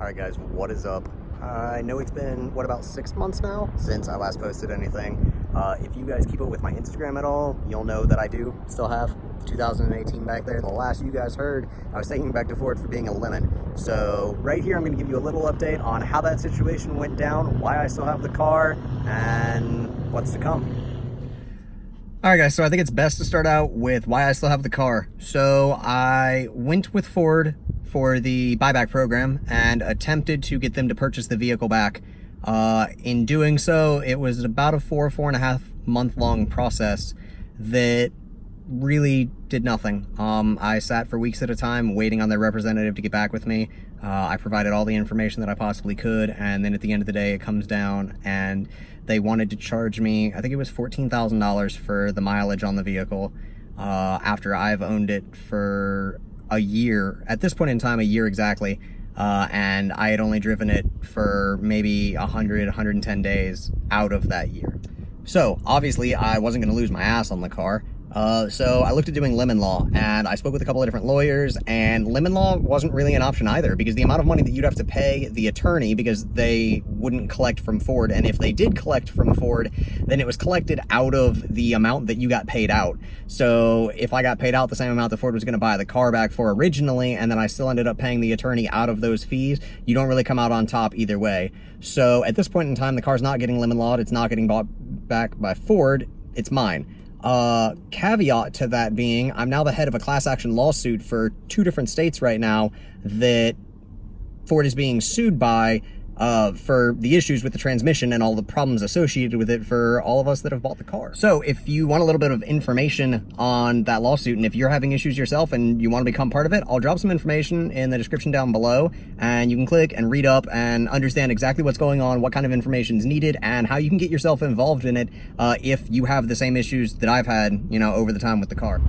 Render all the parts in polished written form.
Alright guys, what is up? I know it's been, about 6 months now since I last posted anything. If you guys keep up with my Instagram at all, you'll know that I do still have 2018 back there. The last you guys heard, I was taking back to Ford for being a lemon. So right here, I'm going to give you a little update on how that situation went down, why I still have the car, and what's to come. Alright guys, so I think it's best to start out with why I still have the car. So I went with Ford for the buyback program and attempted to get them to purchase the vehicle back. In doing so, it was about a 4.5 month long process that really did nothing. I sat for weeks at a time waiting on their representative to get back with me. I provided all the information that I possibly could, and then at the end of the day it comes down and they wanted to charge me, I think it was $14,000 for the mileage on the vehicle, after I've owned it for a year, at this point in time, a year exactly, and I had only driven it for maybe 110 days out of that year. So obviously I wasn't going to lose my ass on the car. So I looked at doing lemon law, and I spoke with a couple of different lawyers, and lemon law wasn't really an option either, because the amount of money that you'd have to pay the attorney, because they wouldn't collect from Ford, and if they did collect from Ford, then it was collected out of the amount that you got paid out. So if I got paid out the same amount that Ford was going to buy the car back for originally, and then I still ended up paying the attorney out of those fees, you don't really come out on top either way. So at this point in time, the car's not getting lemon lawed, it's not getting bought back by Ford, it's mine. Caveat to that being, I'm now the head of a class action lawsuit for 2 different states right now that Ford is being sued by, for the issues with the transmission and all the problems associated with it for all of us that have bought the car. So if you want a little bit of information on that lawsuit, and if you're having issues yourself and you want to become part of it, I'll drop some information in the description down below, and you can click and read up and understand exactly what's going on, what kind of information is needed, and how you can get yourself involved in it if you have the same issues that I've had, you know, over the time with the car.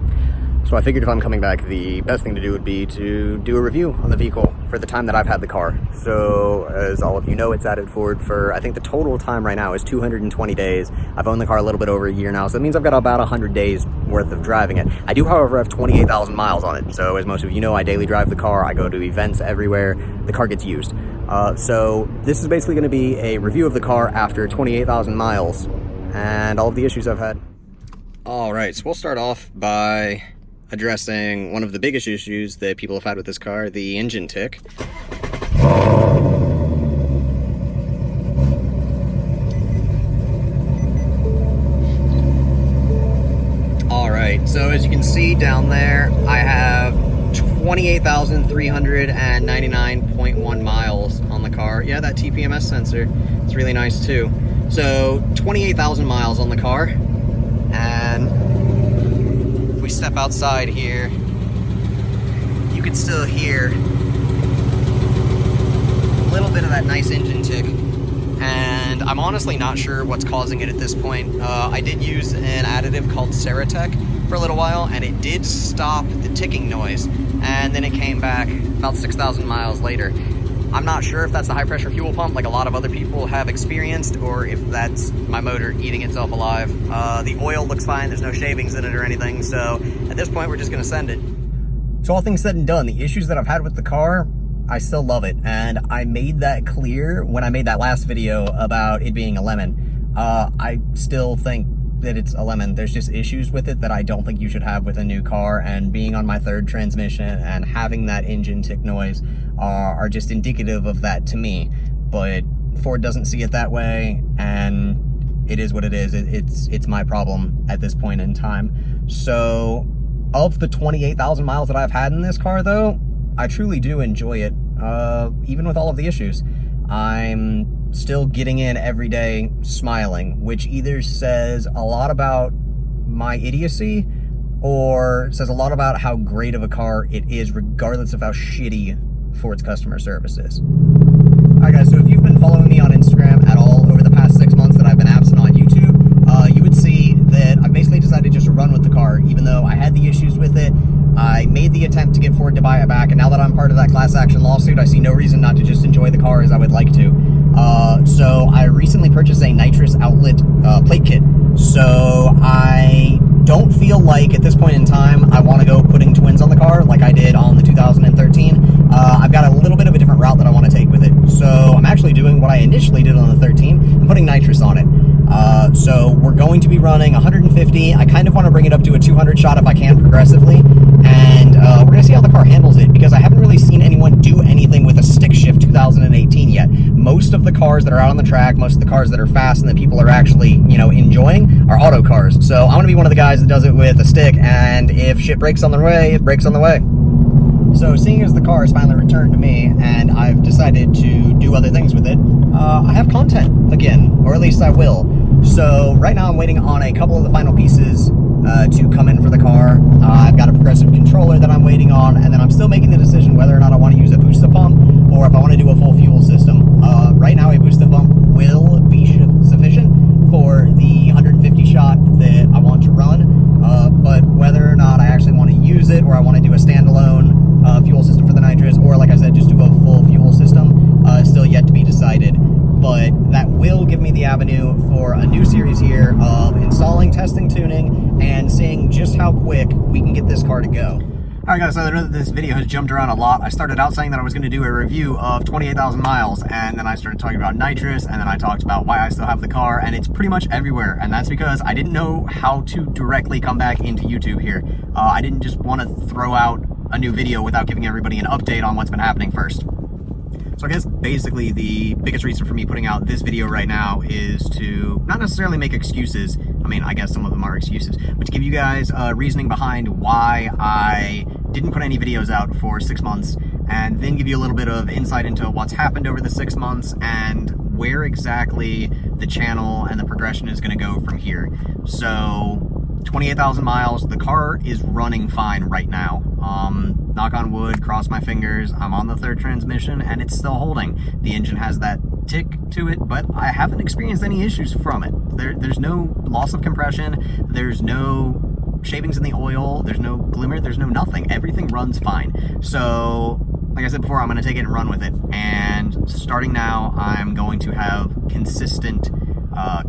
So I figured if I'm coming back, the best thing to do would be to do a review on the vehicle for the time that I've had the car. So as all of you know, it's at Ford for, I think the total time right now is 220 days. I've owned the car a little bit over a year now, so it means I've got about 100 days worth of driving it. I do, however, have 28,000 miles on it. So as most of you know, I daily drive the car. I go to events everywhere. The car gets used. So this is basically going to be a review of the car after 28,000 miles and all of the issues I've had. All right, so we'll start off by addressing one of the biggest issues that people have had with this car, the engine tick. Alright, so as you can see down there, I have 28,399.1 miles on the car. Yeah, that TPMS sensor, it's really nice too. So 28,000 miles on the car, and we step outside here, you can still hear a little bit of that nice engine tick, and I'm honestly not sure what's causing it at this point. I did use an additive called Ceratec for a little while, and it did stop the ticking noise, and then it came back about 6,000 miles later. I'm not sure if that's the high pressure fuel pump like a lot of other people have experienced, or if that's my motor eating itself alive. The oil looks fine, there's no shavings in it or anything, so at this point we're just gonna send it. So all things said and done, the issues that I've had with the car, I still love it, and I made that clear when I made that last video about it being a lemon. I still think that it's a lemon. There's just issues with it that I don't think you should have with a new car, and being on my 3rd transmission and having that engine tick noise are just indicative of that to me. But Ford doesn't see it that way, and it is what it is. It's my problem at this point in time. So of the 28,000 miles that I've had in this car though, I truly do enjoy it, even with all of the issues. I'm still getting in every day smiling, which either says a lot about my idiocy or says a lot about how great of a car it is, regardless of how shitty Ford's customer service is. Alright guys, so if you've been following me on Instagram at all over the past 6 months that I've been absent on YouTube, you would see that I've basically decided just to run with the car, even though I had the issues with it. I made the attempt to get Ford to buy it back, and now that I'm part of that class action lawsuit, I see no reason not to just enjoy the car as I would like to. So I recently purchased a nitrous outlet plate kit, so I don't feel like at this point in time I want to go putting twins on the car like I did on the 2013. I've got a little bit of a different route that I want to take with it. 150. I kind of want to bring it up to a 200 shot if I can progressively, and we're going to see how the car handles it, because I haven't really seen anyone do anything with a stick shift 2018 yet. Most of the cars that are out on the track, most of the cars that are fast and that people are actually, you know, enjoying are auto cars. So I want to be one of the guys that does it with a stick, and if shit breaks on the way, it breaks on the way. So seeing as the car has finally returned to me and I've decided to do other things with it, I have content again, or at least I will. So right now I'm waiting on a couple of the final pieces to come in for the car. I've got a progressive controller that I'm waiting on, and then I'm still making the decision whether or not I want to use a booster pump or if I want to do a full fuel system. Right now a booster pump will be sufficient for the 150 shot that I want to run, but whether or not I actually want to use it, or I want to do a standalone fuel system for the nitrous, or like I said, just do a full fuel system, still yet to be decided. But that will give me the avenue for a new series here of installing, testing, tuning, and seeing just how quick we can get this car to go. Alright guys, so I know that this video has jumped around a lot. I started out saying that I was going to do a review of 28,000 miles, and then I started talking about nitrous, and then I talked about why I still have the car, and it's pretty much everywhere, and that's because I didn't know how to directly come back into YouTube here. I didn't just want to throw out a new video without giving everybody an update on what's been happening first. So I guess basically the biggest reason for me putting out this video right now is to not necessarily make excuses. I mean, I guess some of them are excuses, but to give you guys reasoning behind why I didn't put any videos out for 6 months, and then give you a little bit of insight into what's happened over the 6 months and where exactly the channel and the progression is going to go from here. So 28,000 miles, the car is running fine right now. Knock on wood, cross my fingers, I'm on the 3rd transmission and it's still holding. The engine has that tick to it, but I haven't experienced any issues from it. There's no loss of compression, there's no shavings in the oil, there's no glimmer, there's no nothing. Everything runs fine. So, like I said before, I'm going to take it and run with it. And starting now, I'm going to have consistent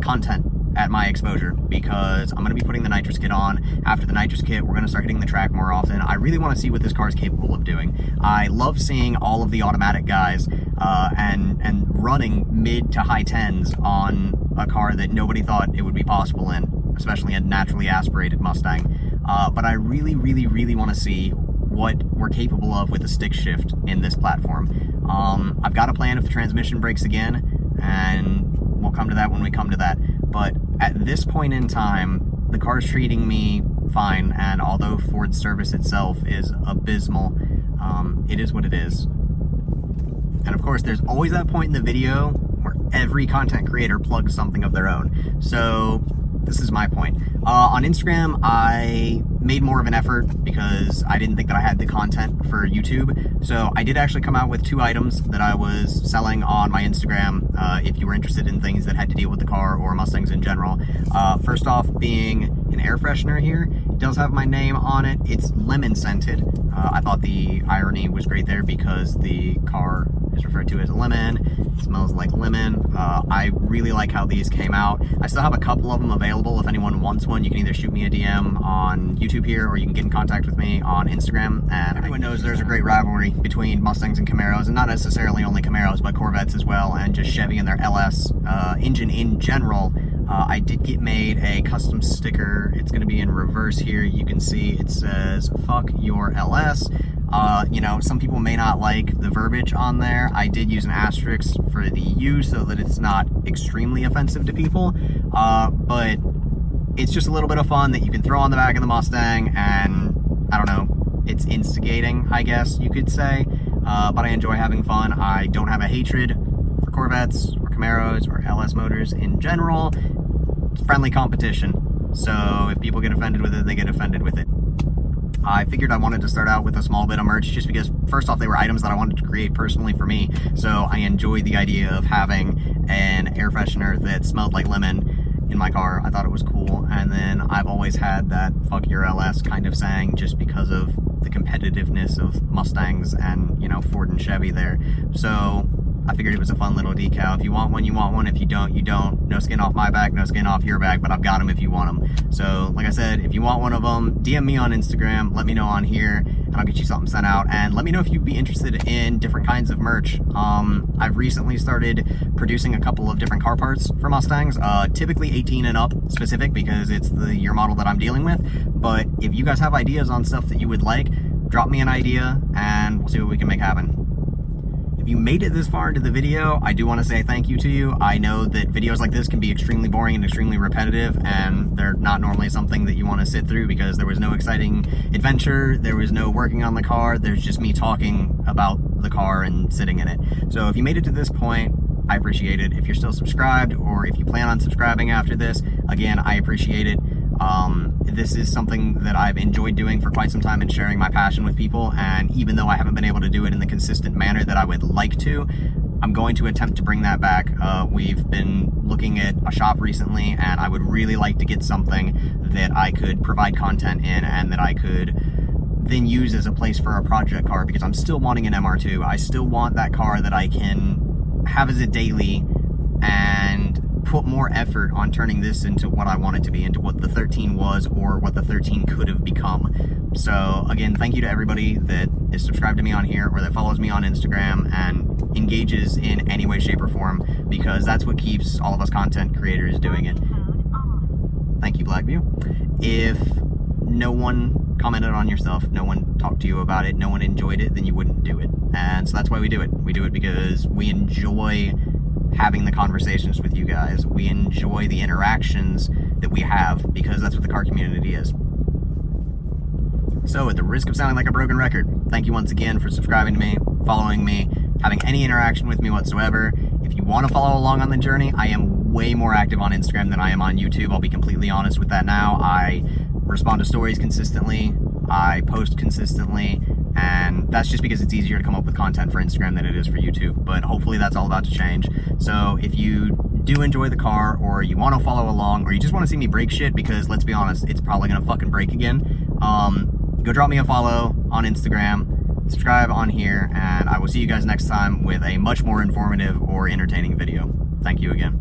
content at my exposure, because I'm going to be putting the nitrous kit on. After the nitrous kit, we're going to start hitting the track more often. I really want to see what this car is capable of doing. I love seeing all of the automatic guys and running mid to high 10s on a car that nobody thought it would be possible in, especially a naturally aspirated Mustang. But I really want to see what we're capable of with a stick shift in this platform. I've got a plan if the transmission breaks again, and we'll come to that when we come to that. But at this point in time, the car's treating me fine, and although Ford's service itself is abysmal, it is what it is. And of course, there's always that point in the video where every content creator plugs something of their own. So this is my point. On Instagram, I made more of an effort because I didn't think that I had the content for YouTube. So I did actually come out with 2 items that I was selling on my Instagram, if you were interested in things that had to deal with the car or Mustangs in general. First off being an air freshener here. It does have my name on it. It's lemon scented. I thought the irony was great there because the car is referred to as a lemon. It smells like lemon. I really like how these came out. I still have a couple of them available. If anyone wants one, you can either shoot me a DM on YouTube here, or you can get in contact with me on Instagram. And everyone knows there's a great rivalry between Mustangs and Camaros, and not necessarily only Camaros, but Corvettes as well, and just Chevy and their LS engine in general. I did get made a custom sticker. It's going to be in reverse here. You can see it says, "Fuck your LS." You know, some people may not like the verbiage on there. I did use an asterisk for the U so that it's not extremely offensive to people. But it's just a little bit of fun that you can throw on the back of the Mustang, and I don't know, it's instigating, I guess you could say. But I enjoy having fun. I don't have a hatred for Corvettes or Camaros or LS motors in general. It's friendly competition. So if people get offended with it, they get offended with it. I figured I wanted to start out with a small bit of merch just because, first off, they were items that I wanted to create personally for me. So I enjoyed the idea of having an air freshener that smelled like lemon in my car. I thought it was cool. And then I've always had that "fuck your LS" kind of saying just because of the competitiveness of Mustangs and, you know, Ford and Chevy there. So I figured it was a fun little decal. If you want one, you want one. If you don't, you don't. No skin off my back, no skin off your back, but I've got them if you want them. So like I said, if you want one of them, DM me on Instagram, let me know on here, and I'll get you something sent out. And let me know if you'd be interested in different kinds of merch. I've recently started producing a couple of different car parts for Mustangs, typically 18 and up specific because it's the year model that I'm dealing with. But if you guys have ideas on stuff that you would like, drop me an idea and we'll see what we can make happen. If you made it this far into the video, I do want to say thank you to you. I know that videos like this can be extremely boring and extremely repetitive, and they're not normally something that you want to sit through because there was no exciting adventure, there was no working on the car, there's just me talking about the car and sitting in it. So if you made it to this point, I appreciate it. If you're still subscribed, or if you plan on subscribing after this, again, I appreciate it. This is something that I've enjoyed doing for quite some time and sharing my passion with people, and even though I haven't been able to do it in the consistent manner that I would like to, I'm going to attempt to bring that back. We've been looking at a shop recently, and I would really like to get something that I could provide content in and that I could then use as a place for a project car, because I'm still wanting an MR2. I still want that car that I can have as a daily and put more effort on turning this into what I want it to be, into what the 13 was or what the 13 could have become. So again, thank you to everybody that is subscribed to me on here or that follows me on Instagram and engages in any way, shape, or form, because that's what keeps all of us content creators doing it. Thank you, Blackview. If no one commented on your stuff, no one talked to you about it, no one enjoyed it, then you wouldn't do it. And so that's why we do it. We do it because we enjoy having the conversations with you guys. We enjoy the interactions that we have, because that's what the car community is. So at the risk of sounding like a broken record, thank you once again for subscribing to me, following me, having any interaction with me whatsoever. If you want to follow along on the journey, I am way more active on Instagram than I am on YouTube. I'll be completely honest with that now. I respond to stories consistently, I post consistently, and that's just because it's easier to come up with content for Instagram than it is for YouTube, but hopefully that's all about to change. So if you do enjoy the car, or you want to follow along, or you just want to see me break shit, because let's be honest, it's probably gonna fucking break again, go drop me a follow on Instagram, subscribe on here, and I will see you guys next time with a much more informative or entertaining video. Thank you again.